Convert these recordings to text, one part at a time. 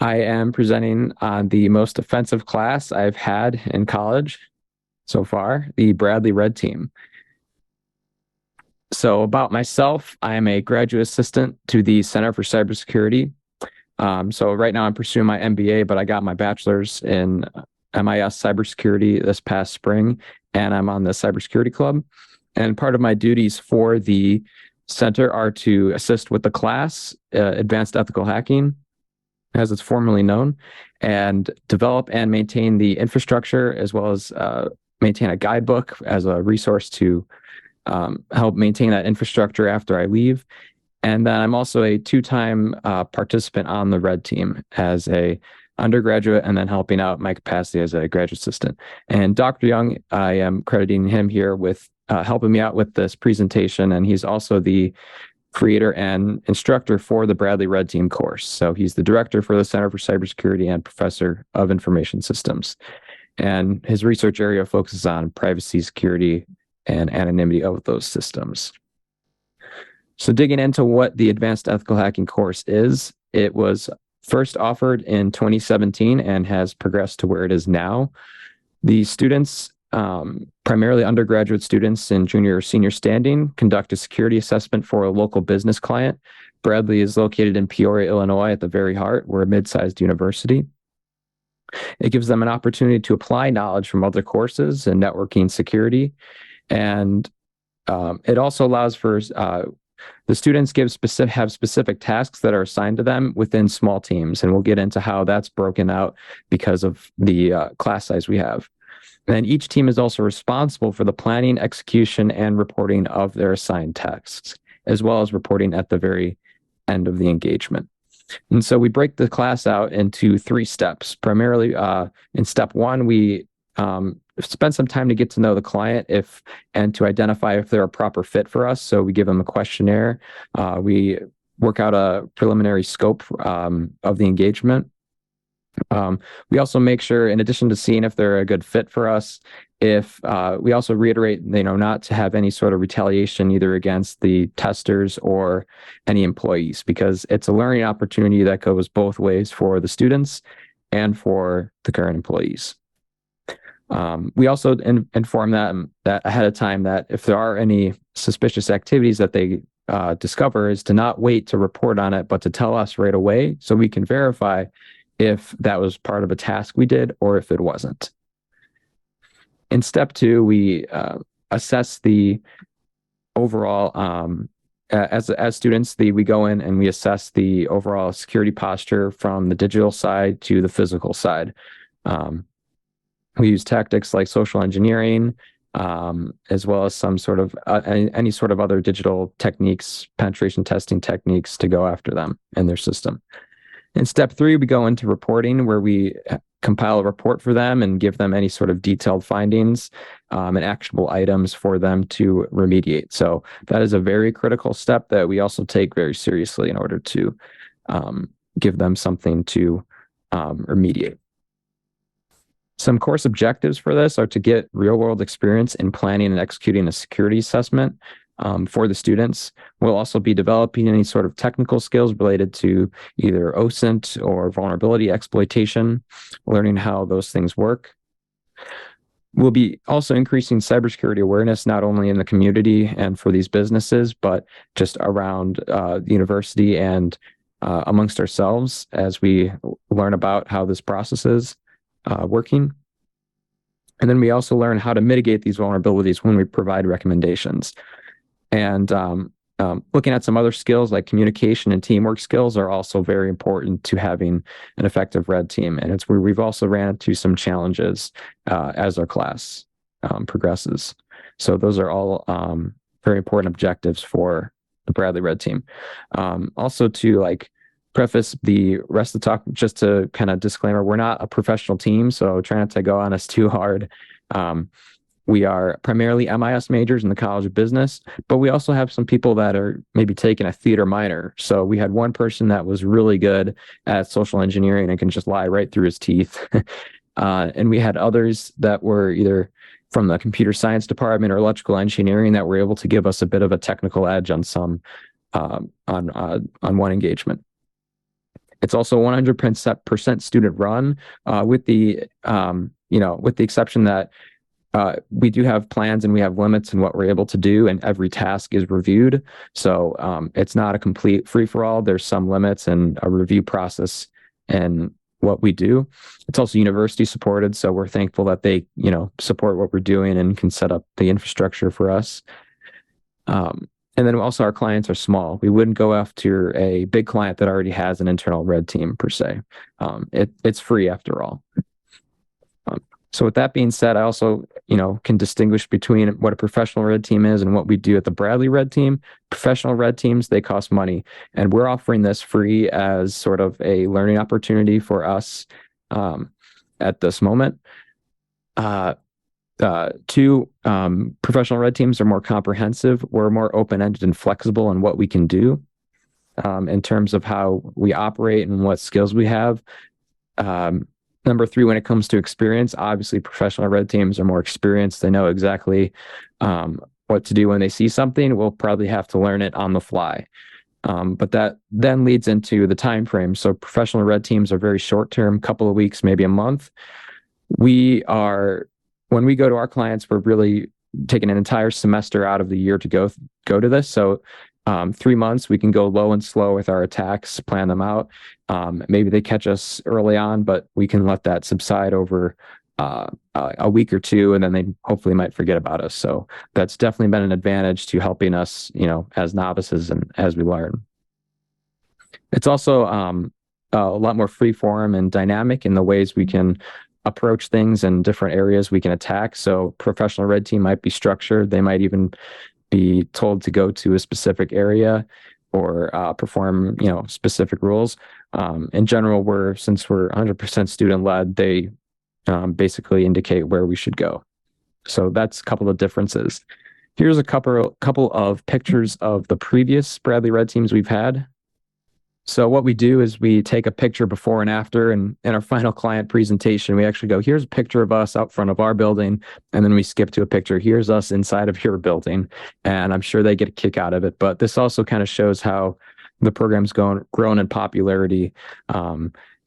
I am presenting on the most offensive class I've had in college so far, the Bradley Red Team. So, about myself, I am a graduate assistant to the Center for Cybersecurity. So, right now I'm pursuing my MBA, but I got my bachelor's in MIS cybersecurity this past spring, and I'm on the cybersecurity club. And part of my duties for the center are to assist with the class, Advanced Ethical Hacking, as it's formerly known, and develop and maintain the infrastructure as well as maintain a guidebook as a resource to help maintain that infrastructure after I leave. And then I'm also a two-time participant on the Red Team as a undergraduate and then helping out my capacity as a graduate assistant. And Dr. Young, I am crediting him here with helping me out with this presentation, and he's also the creator and instructor for the Bradley Red Team course. So he's the director for the Center for Cybersecurity and professor of information systems. And his research area focuses on privacy, security, and anonymity of those systems. So digging into what the Advanced Ethical Hacking course is, it was first offered in 2017 and has progressed to where it is now. The students, primarily undergraduate students in junior or senior standing, conduct a security assessment for a local business client. Bradley is located in Peoria, Illinois, at the very heart. We're a mid-sized university. It gives them an opportunity to apply knowledge from other courses in networking security. And it also allows for the students have specific tasks that are assigned to them within small teams. And we'll get into how that's broken out because of the class size we have. And each team is also responsible for the planning, execution, and reporting of their assigned tasks, as well as reporting at the very end of the engagement. And so we break the class out into 3 steps. Primarily, in step 1, we spend some time to get to know the client and to identify if they're a proper fit for us. So we give them a questionnaire. We work out a preliminary scope of the engagement. We also make sure, in addition to seeing if they're a good fit for us, if we also reiterate, not to have any sort of retaliation either against the testers or any employees, because it's a learning opportunity that goes both ways for the students and for the current employees. We also inform them that ahead of time that if there are any suspicious activities that they discover, is to not wait to report on it, but to tell us right away so we can verify if that was part of a task we did or if it wasn't. In step 2, we assess the overall, as students, we go in and we assess the overall security posture from the digital side to the physical side. We use tactics like social engineering, as well as some sort of any sort of other digital techniques, penetration testing techniques to go after them in their system. In step 3, we go into reporting, where we compile a report for them and give them any sort of detailed findings and actionable items for them to remediate. So that is a very critical step that we also take very seriously in order to give them something to remediate. Some course objectives for this are to get real-world experience in planning and executing a security assessment for the students. We'll also be developing any sort of technical skills related to either OSINT or vulnerability exploitation, learning how those things work. We'll be also increasing cybersecurity awareness, not only in the community and for these businesses, but just around the university and amongst ourselves as we learn about how this process is working. And then we also learn how to mitigate these vulnerabilities when we provide recommendations. And looking at some other skills like communication and teamwork skills are also very important to having an effective red team. And it's where we've also ran into some challenges as our class progresses. So those are all very important objectives for the Bradley Red Team. Also to preface the rest of the talk, just to kind of disclaimer, we're not a professional team, so try not to go on us too hard. We are primarily MIS majors in the College of Business, but we also have some people that are maybe taking a theater minor. So we had one person that was really good at social engineering and can just lie right through his teeth. And we had others that were either from the computer science department or electrical engineering that were able to give us a bit of a technical edge on some on one engagement. It's also 100% student run, with the with the exception that we do have plans and we have limits in what we're able to do, and every task is reviewed. So it's not a complete free for all. There's some limits and a review process and what we do. It's also university supported, so we're thankful that they support what we're doing and can set up the infrastructure for us. And then also our clients are small. We wouldn't go after a big client that already has an internal red team per se. It's free after all. So with that being said, I also, can distinguish between what a professional red team is and what we do at the Bradley Red Team. Professional red teams, they cost money, and we're offering this free as sort of a learning opportunity for us at this moment. Two, professional red teams are more comprehensive. We're more open-ended and flexible in what we can do in terms of how we operate and what skills we have. Number three, when it comes to experience, obviously professional red teams are more experienced. They know exactly what to do when they see something. We'll probably have to learn it on the fly. But that then leads into the time frame. So professional red teams are very short term, couple of weeks, maybe a month. When we go to our clients, we're really taking an entire semester out of the year to go to this. So 3 months, we can go low and slow with our attacks, plan them out. Maybe they catch us early on, but we can let that subside over a week or two, and then they hopefully might forget about us. So that's definitely been an advantage to helping us, as novices and as we learn. It's also a lot more free form and dynamic in the ways we can approach things in different areas we can attack. So professional red team might be structured. They might even be told to go to a specific area or perform, specific rules. In general, since we're 100% student led, they basically indicate where we should go. So that's a couple of differences. Here's a couple of pictures of the previous Bradley Red teams we've had. So what we do is we take a picture before and after, and in our final client presentation, we actually go, here's a picture of us out front of our building, and then we skip to a picture, here's us inside of your building, and I'm sure they get a kick out of it. But this also kind of shows how the program's grown in popularity,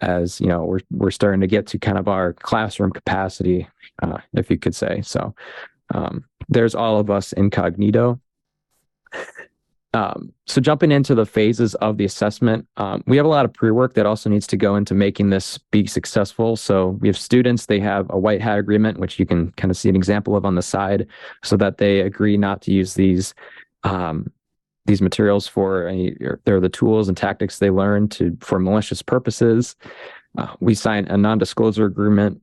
as we're starting to get to kind of our classroom capacity, if you could say. So there's all of us incognito. So jumping into the phases of the assessment, we have a lot of pre-work that also needs to go into making this be successful. So we have students, they have a white hat agreement, which you can kind of see an example of on the side, so that they agree not to use these materials they're the tools and tactics they learn for malicious purposes. We sign a non-disclosure agreement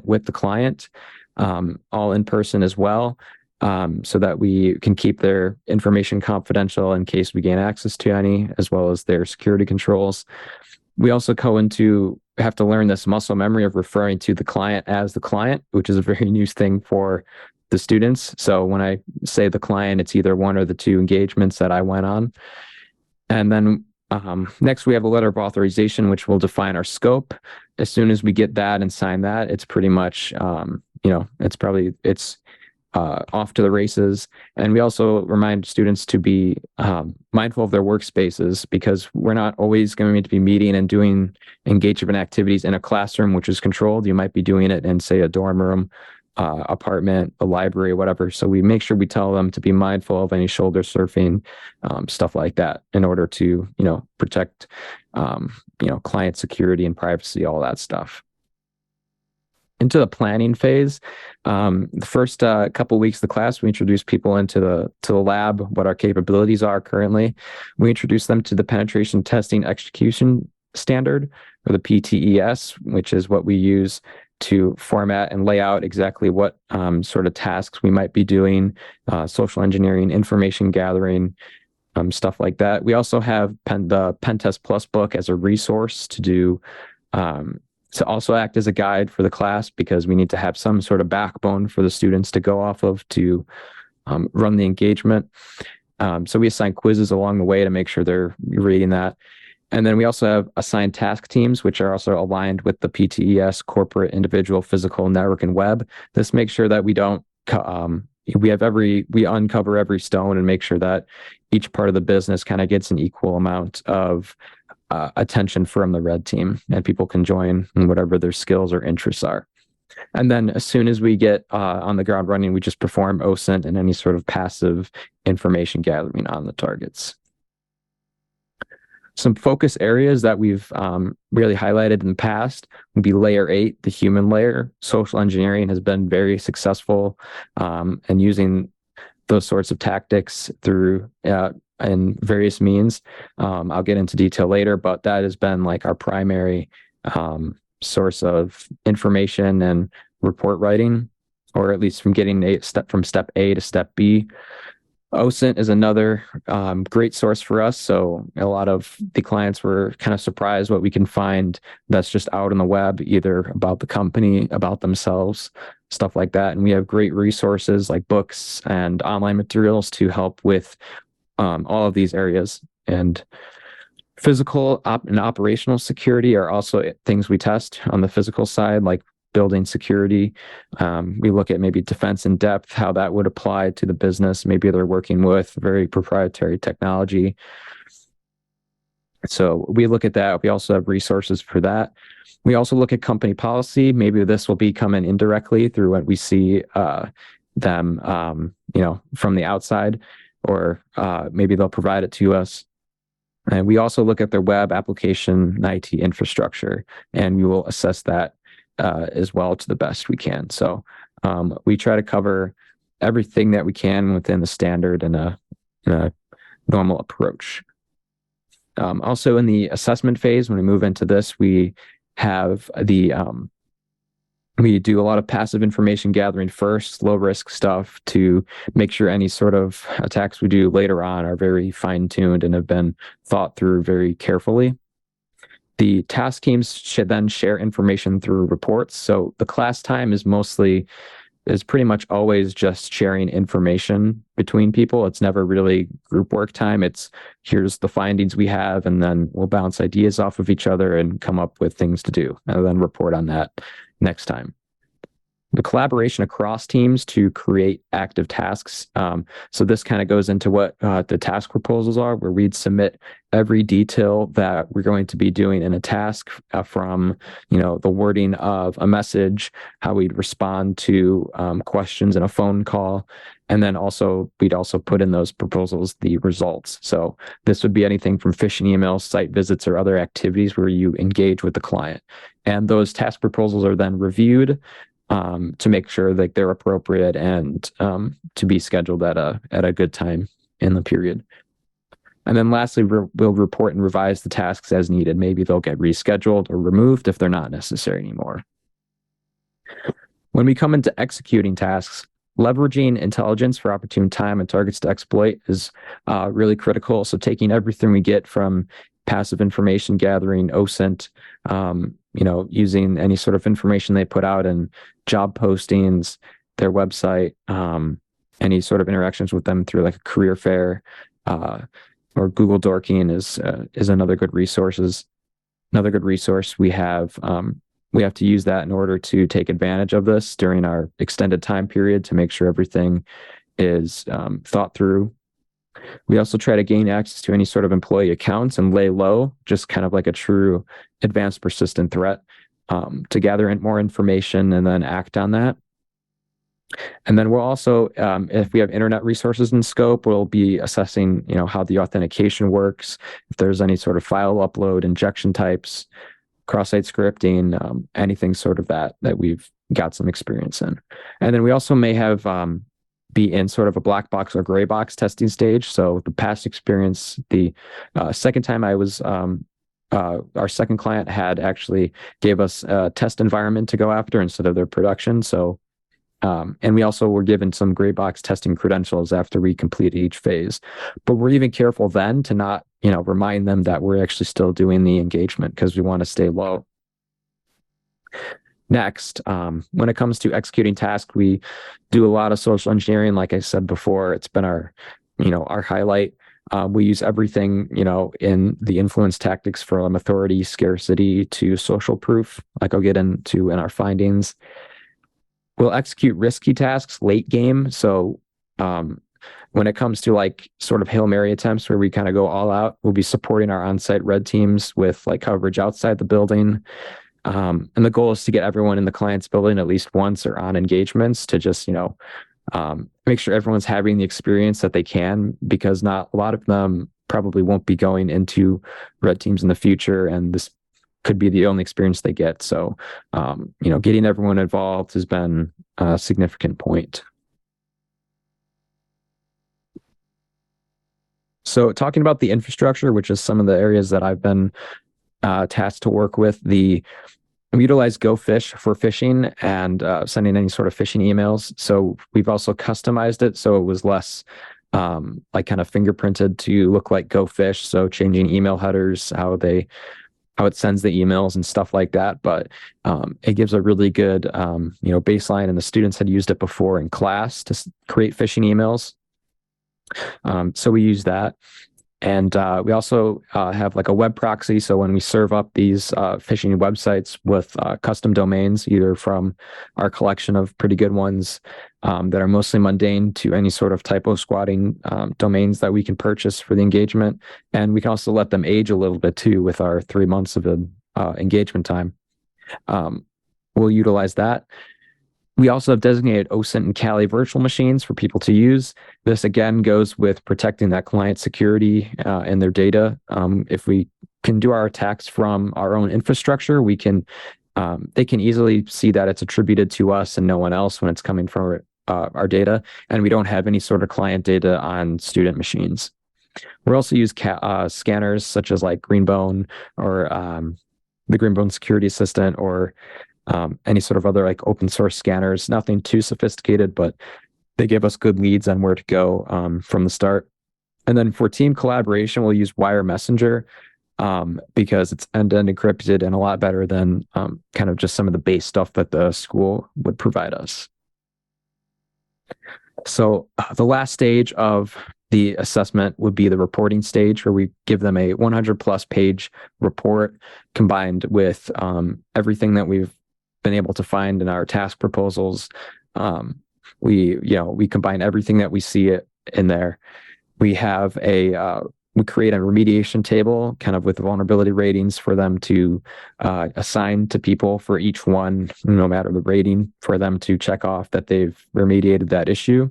with the client, all in person as well. So that we can keep their information confidential in case we gain access to any, as well as their security controls. We also have to learn this muscle memory of referring to the client as the client, which is a very new thing for the students. So when I say the client, it's either one or the two engagements that I went on. And then next, we have a letter of authorization, which will define our scope. As soon as we get that and sign that, it's pretty much, it's off to the races. And we also remind students to be mindful of their workspaces, because we're not always going to be meeting and doing engagement activities in a classroom, which is controlled. You might be doing it in, say, a dorm room, apartment, a library, whatever. So we make sure we tell them to be mindful of any shoulder surfing, stuff like that, in order to, protect, client security and privacy, all that stuff. Into the planning phase, the first couple weeks of the class, we introduce people into the lab, what our capabilities are currently. We introduce them to the penetration testing execution standard, or the PTES, which is what we use to format and lay out exactly what sort of tasks we might be doing, social engineering, information gathering, stuff like that. We also have the Pentest Plus book as a resource to also act as a guide for the class, because we need to have some sort of backbone for the students to go off of to run the engagement. So we assign quizzes along the way to make sure they're reading that. And then we also have assigned task teams, which are also aligned with the PTES, corporate, individual, physical, network, and web. This makes sure that we don't, we uncover every stone and make sure that each part of the business kind of gets an equal amount of attention from the red team, and people can join whatever their skills or interests are. And then as soon as we get on the ground running, we just perform OSINT and any sort of passive information gathering on the targets. Some focus areas that we've really highlighted in the past would be layer 8, the human layer. Social engineering has been very successful and using those sorts of tactics through in various means. I'll get into detail later, but that has been like our primary source of information and report writing, or at least from getting from step A to step B. OSINT is another great source for us. So a lot of the clients were kind of surprised what we can find that's just out on the web, either about the company, about themselves, stuff like that. And we have great resources like books and online materials to help with all of these areas. And physical and operational security are also things we test on the physical side, like building security. We look at maybe defense in depth, how that would apply to the business. Maybe they're working with very proprietary technology. So we look at that. We also have resources for that. We also look at company policy. Maybe this will be coming indirectly through what we see them, from the outside, or maybe they'll provide it to us. And we also look at their web application and IT infrastructure, and we will assess that as well to the best we can. So we try to cover everything that we can within the standard and a normal approach. Also in the assessment phase, when we move into this, we have we do a lot of passive information gathering first, low risk stuff, to make sure any sort of attacks we do later on are very fine tuned and have been thought through very carefully. The task teams should then share information through reports. So the class time is pretty much always just sharing information between people. It's never really group work time. It's here's the findings we have, and then we'll bounce ideas off of each other and come up with things to do, and then report on that next time. The collaboration across teams to create active tasks. So this kind of goes into what the task proposals are, where we'd submit every detail that we're going to be doing in a task, from the wording of a message, how we'd respond to questions in a phone call, and then we'd also put in those proposals the results. So this would be anything from phishing emails, site visits, or other activities where you engage with the client. And those task proposals are then reviewed to make sure that they're appropriate and to be scheduled at a good time in the period. And then lastly, we'll report and revise the tasks as needed. Maybe they'll get rescheduled or removed if they're not necessary anymore. When we come into executing tasks, leveraging intelligence for opportune time and targets to exploit is really critical. So taking everything we get from passive information gathering, OSINT, using any sort of information they put out in job postings, their website, any sort of interactions with them through like a career fair, or Google Dorking is another good resource. Another good resource we have to use that in order to take advantage of this during our extended time period to make sure everything is thought through. We also try to gain access to any sort of employee accounts and lay low, just kind of like a true advanced persistent threat, to gather more information and then act on that. And then we'll also, if we have internet resources in scope, we'll be assessing, how the authentication works, if there's any sort of file upload, injection types, cross-site scripting, anything sort of that we've got some experience in. And then we also may have be in sort of a black box or gray box testing stage. So the past experience, the second time I was, our second client had actually gave us a test environment to go after instead of their production. So, and we also were given some gray box testing credentials after we completed each phase. But we're even careful then to not, remind them that we're actually still doing the engagement because we want to stay low. Next, when it comes to executing tasks, we do a lot of social engineering. Like I said before, it's been our highlight. We use everything, in the influence tactics from authority, scarcity to social proof, like I'll get into in our findings. We'll execute risky tasks late game. So when it comes to like sort of Hail Mary attempts where we kind of go all out, we'll be supporting our on-site red teams with like coverage outside the building. And the goal is to get everyone in the client's building at least once or on engagements to just, make sure everyone's having the experience that they can, because not a lot of them probably won't be going into red teams in the future, and this could be the only experience they get. So, getting everyone involved has been a significant point. So talking about the infrastructure, which is some of the areas that I've been tasked to work with, we utilize GoFish for phishing and sending any sort of phishing emails. So we've also customized it so it was less like kind of fingerprinted to look like GoFish. So changing email headers, how it sends the emails and stuff like that. But it gives a really good baseline, and the students had used it before in class to create phishing emails. So we use that. And we also have like a web proxy. So when we serve up these phishing websites with custom domains, either from our collection of pretty good ones that are mostly mundane to any sort of typo squatting domains that we can purchase for the engagement. And we can also let them age a little bit too with our 3 months of engagement time. We'll utilize that. We also have designated OSINT and Kali virtual machines for people to use. This again goes with protecting that client security and their data. If we can do our attacks from our own infrastructure, they can easily see that it's attributed to us and no one else when it's coming from our data, and we don't have any sort of client data on student machines. We also use scanners such as like Greenbone or the Greenbone Security Assistant, or any sort of other like open source scanners. Nothing too sophisticated, but they give us good leads on where to go from the start. And then for team collaboration, we'll use Wire Messenger because it's end-to-end encrypted and a lot better than kind of just some of the base stuff that the school would provide us. So the last stage of the assessment would be the reporting stage, where we give them a 100+ page report combined with everything that we've been able to find in our task proposals. We combine everything that we see in there. We have we create a remediation table kind of with vulnerability ratings for them to assign to people for each one, no matter the rating, for them to check off that they've remediated that issue.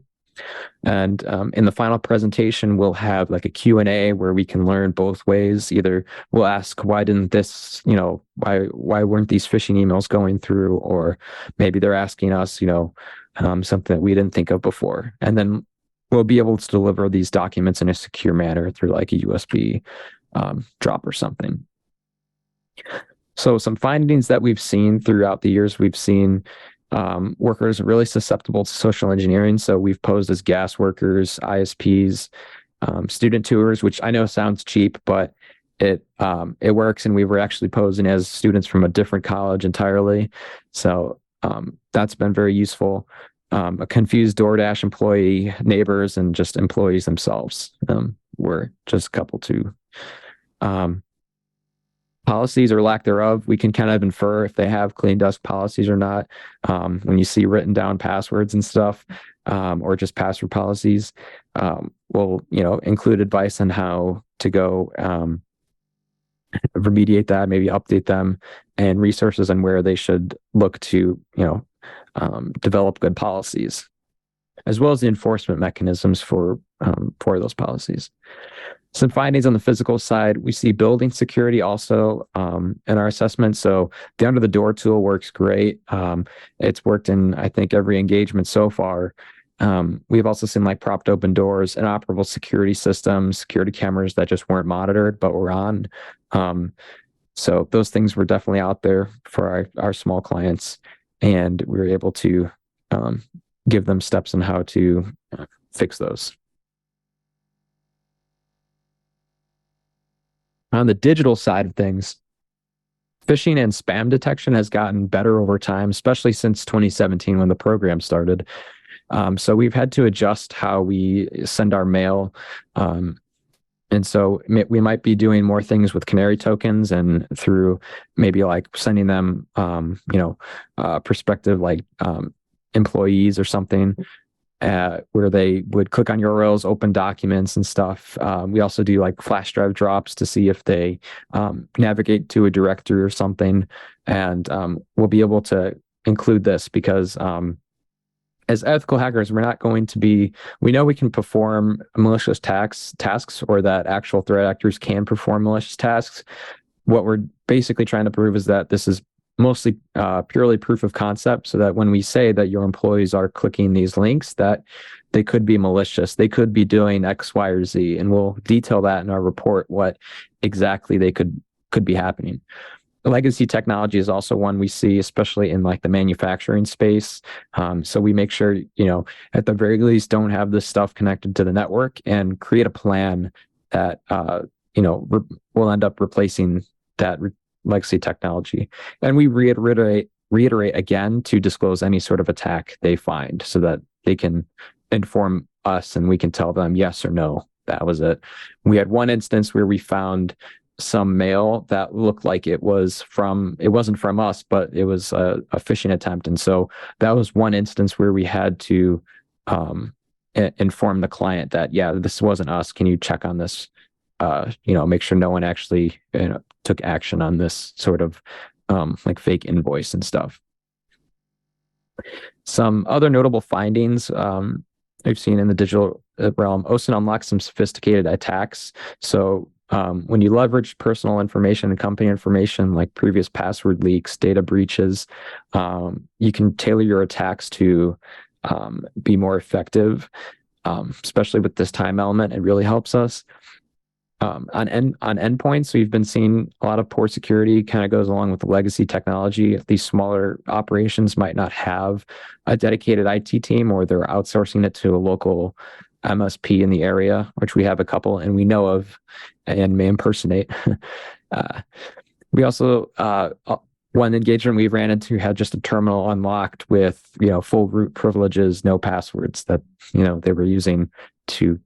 And in the final presentation, we'll have like a Q&A where we can learn both ways. Either we'll ask, why didn't this, why weren't these phishing emails going through? Or maybe they're asking us, something that we didn't think of before. And then we'll be able to deliver these documents in a secure manner through like a USB drop or something. So some findings that we've seen throughout the years, we've seen workers really susceptible to social engineering. So we've posed as gas workers, ISPs, student tours, which I know sounds cheap, but it works. And we were actually posing as students from a different college entirely. So that's been very useful. A confused DoorDash employee, neighbors, and just employees themselves were just a couple to policies or lack thereof. We can kind of infer if they have clean desk policies or not when you see written down passwords and stuff, or just password policies. We'll include advice on how to go remediate that, maybe update them, and resources on where they should look to develop good policies, as well as the enforcement mechanisms for those policies. Some findings on the physical side, we see building security also in our assessment. So the under the door tool works great. It's worked in, I think, every engagement so far. We've also seen like propped open doors, inoperable security systems, security cameras that just weren't monitored but were on. So those things were definitely out there for our small clients, and we were able to give them steps on how to fix those. On the digital side of things, phishing and spam detection has gotten better over time, especially since 2017 when the program started. So we've had to adjust how we send our mail. And so we might be doing more things with canary tokens and through maybe like sending them, prospective like employees or something. where they would click on URLs, open documents and stuff. We also do like flash drive drops to see if they navigate to a directory or something. And we'll be able to include this because as ethical hackers, we're not going to be, we know we can perform malicious tasks or that actual threat actors can perform malicious tasks. What we're basically trying to prove is that this is mostly purely proof of concept, so that when we say that your employees are clicking these links, that they could be malicious, they could be doing X, Y, or Z, and we'll detail that in our report what exactly they could be happening. Legacy technology is also one we see, especially in like the manufacturing space. So we make sure, at the very least, don't have this stuff connected to the network and create a plan that, will end up replacing that legacy technology. And we reiterate again to disclose any sort of attack they find so that they can inform us and we can tell them yes or no, that was it. We had one instance where we found some mail that looked like it wasn't from us, but it was a phishing attempt. And so that was one instance where we had to inform the client that, yeah, this wasn't us. Can you check on this? Make sure no one actually took action on this sort of like fake invoice and stuff. Some other notable findings I've seen in the digital realm: OSINT unlocks some sophisticated attacks. So when you leverage personal information and company information like previous password leaks, data breaches, you can tailor your attacks to be more effective, especially with this time element. It really helps us. On endpoints, we've been seeing a lot of poor security. Kind of goes along with the legacy technology. These smaller operations might not have a dedicated IT team, or they're outsourcing it to a local MSP in the area, which we have a couple and we know of and may impersonate. We also, one engagement we ran into had just a terminal unlocked with, full root privileges, no passwords that, they were using to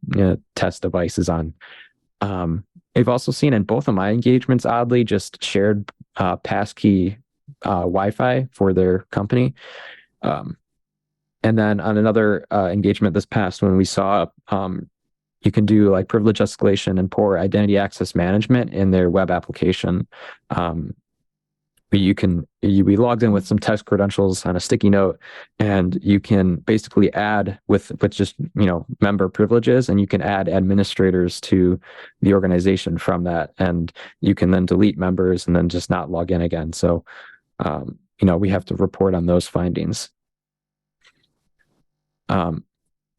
test devices on. I've also seen in both of my engagements, oddly, just shared passkey Wi-Fi for their company. And then on another engagement this past one, we saw you can do like privilege escalation and poor identity access management in their web application. We logged in with some test credentials on a sticky note, and you can basically add with just member privileges, and you can add administrators to the organization from that, and you can then delete members and then just not log in again. So we have to report on those findings.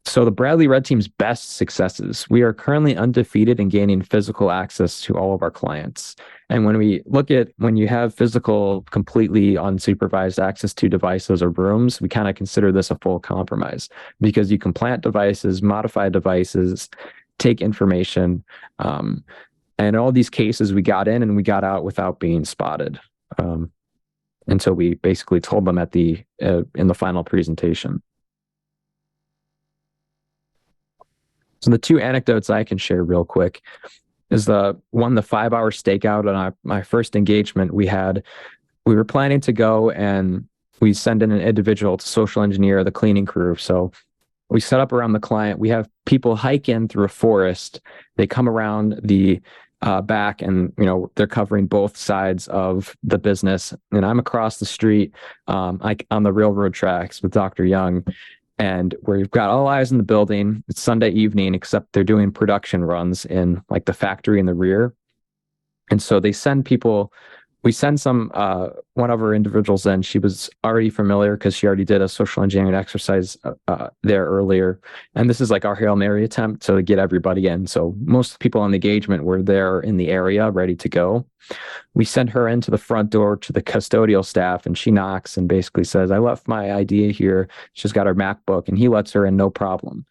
So the Bradley Red Team's best successes: we are currently undefeated in gaining physical access to all of our clients. And when you have physical, completely unsupervised access to devices or rooms, we kind of consider this a full compromise, because you can plant devices, modify devices, take information. And in all these cases, we got in and we got out without being spotted. Until we basically told them in the final presentation. So the two anecdotes I can share real quick is the 5-hour stakeout on my first engagement. We were planning to go and we send in an individual to social engineer the cleaning crew. So we set up around the client. We have people hike in through a forest. They come around the back, and they're covering both sides of the business. And I'm across the street, like on the railroad tracks with Dr. Young. And we've got all eyes in the building. It's Sunday evening, except they're doing production runs in like the factory in the rear. And so we send one of our individuals in. She was already familiar because she already did a social engineering exercise there earlier. And this is like our Hail Mary attempt to get everybody in. So most people on the engagement were there in the area, ready to go. We send her into the front door to the custodial staff, and she knocks and basically says, "I left my ID here." She's got her MacBook, and he lets her in, no problem.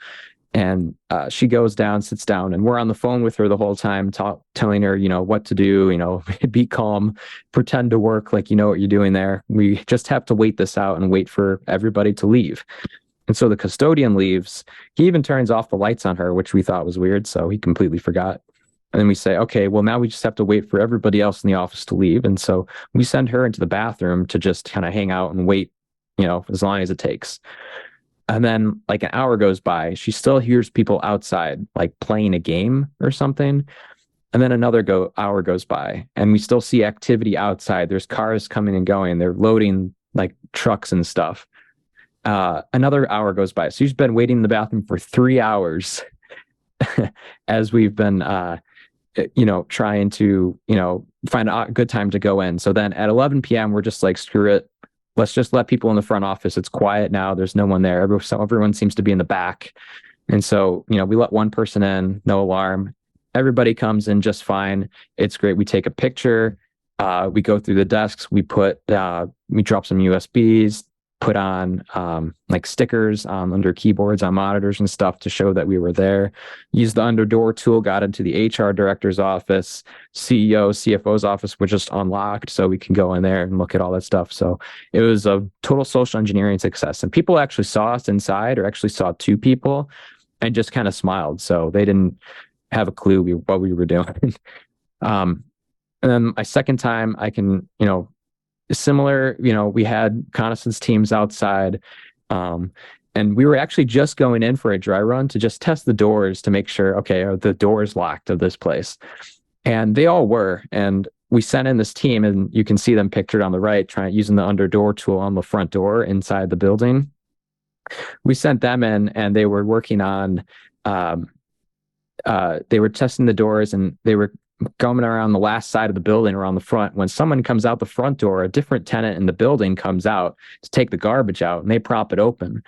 And she goes down, sits down, and we're on the phone with her the whole time, telling her, what to do, be calm, pretend to work like you know what you're doing there. We just have to wait this out and wait for everybody to leave. And so the custodian leaves. He even turns off the lights on her, which we thought was weird. So he completely forgot. And then we say, okay, well, now we just have to wait for everybody else in the office to leave. And so we send her into the bathroom to just kind of hang out and wait, as long as it takes. And then like an hour goes by, she still hears people outside, like playing a game or something. And then another hour goes by, and we still see activity outside. There's cars coming and going. They're loading like trucks and stuff. Another hour goes by. So she's been waiting in the bathroom for 3 hours as we've been, trying to, find a good time to go in. So then at 11 p.m., we're just like, screw it. Let's just let people in the front office. It's quiet now. There's no one there. Everyone seems to be in the back. And so, we let one person in, no alarm. Everybody comes in just fine. It's great. We take a picture. We go through the desks. We drop some USBs, put on like stickers under keyboards on monitors and stuff to show that we were there. Use the under door tool, got into the HR director's office, CEO, CFO's office, which just unlocked so we can go in there and look at all that stuff. So it was a total social engineering success. And people actually saw us inside, or actually saw two people and just kind of smiled. So they didn't have a clue what we were doing. And then my second time, I can, similar, we had reconnaissance teams outside, and we were actually just going in for a dry run to just test the doors to make sure, okay, are the doors locked of this place? And they all were. And we sent in this team, and you can see them pictured on the right, using the under door tool on the front door inside the building. We sent them in, and they were working on, they were testing the doors, and they were going around the last side of the building around the front. When someone comes out the front door, a different tenant in the building comes out to take the garbage out, and they prop it open.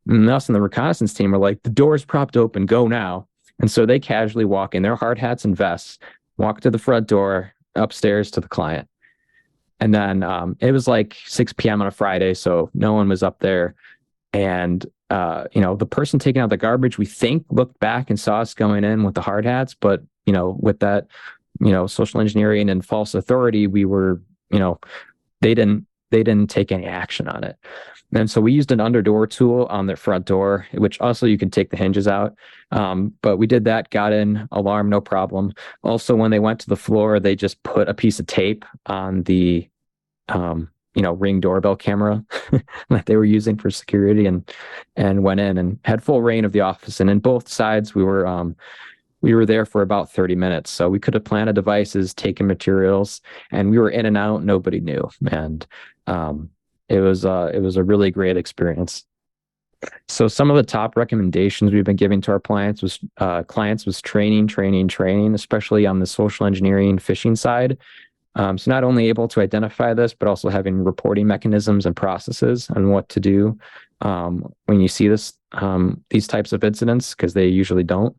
And us and the reconnaissance team are like, the door's propped open, go now. And so they casually walk in their hard hats and vests, walk to the front door, upstairs to the client. And then it was like 6 p.m. on a Friday, so no one was up there. And the person taking out the garbage, we think, looked back and saw us going in with the hard hats, but with that, social engineering and false authority, we were, they didn't take any action on it. And so we used an underdoor tool on their front door, which also you can take the hinges out. But we did that, got in, alarm, no problem. Also, when they went to the floor, they just put a piece of tape on the, Ring doorbell camera that they were using for security, and went in and had full reign of the office. And in both sides, we were there for about 30 minutes. So we could have planted devices, taken materials, and we were in and out. Nobody knew. And it was a really great experience. So some of the top recommendations we've been giving to our clients was training, especially on the social engineering phishing side. So not only able to identify this, but also having reporting mechanisms and processes on what to do when you see these types of incidents, because they usually don't.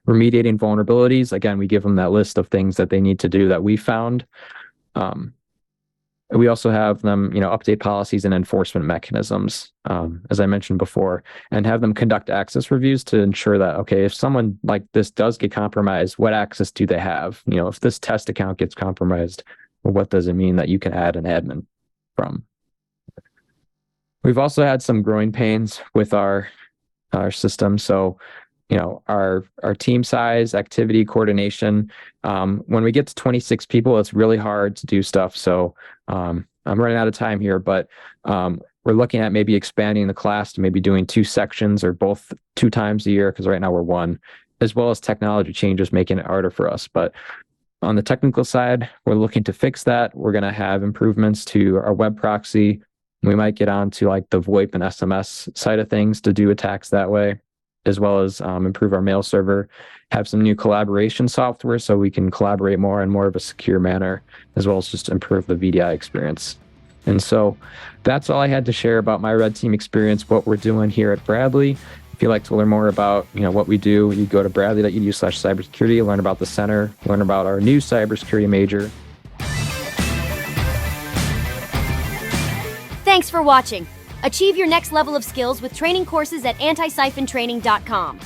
Remediating vulnerabilities. Again, we give them that list of things that they need to do that we found. We also have them, update policies and enforcement mechanisms, as I mentioned before, and have them conduct access reviews to ensure that, okay, if someone like this does get compromised, what access do they have? If this test account gets compromised, what does it mean that you can add an admin from? We've also had some growing pains with our system. So, our team size, activity, coordination. When we get to 26 people, it's really hard to do stuff. So I'm running out of time here, but we're looking at maybe expanding the class to maybe doing 2 sections or both 2 times a year, because right now we're 1, as well as technology changes making it harder for us. But on the technical side, we're looking to fix that. We're going to have improvements to our web proxy. We might get on to like the VoIP and SMS side of things to do attacks that way, as well as improve our mail server, have some new collaboration software so we can collaborate more in more of a secure manner, as well as just improve the VDI experience. And so that's all I had to share about my red team experience, what we're doing here at Bradley. If you'd like to learn more about what we do, you go to bradley.edu/cybersecurity, learn about the center, learn about our new cybersecurity major. Thanks for watching. Achieve your next level of skills with training courses at antisyphontraining.com.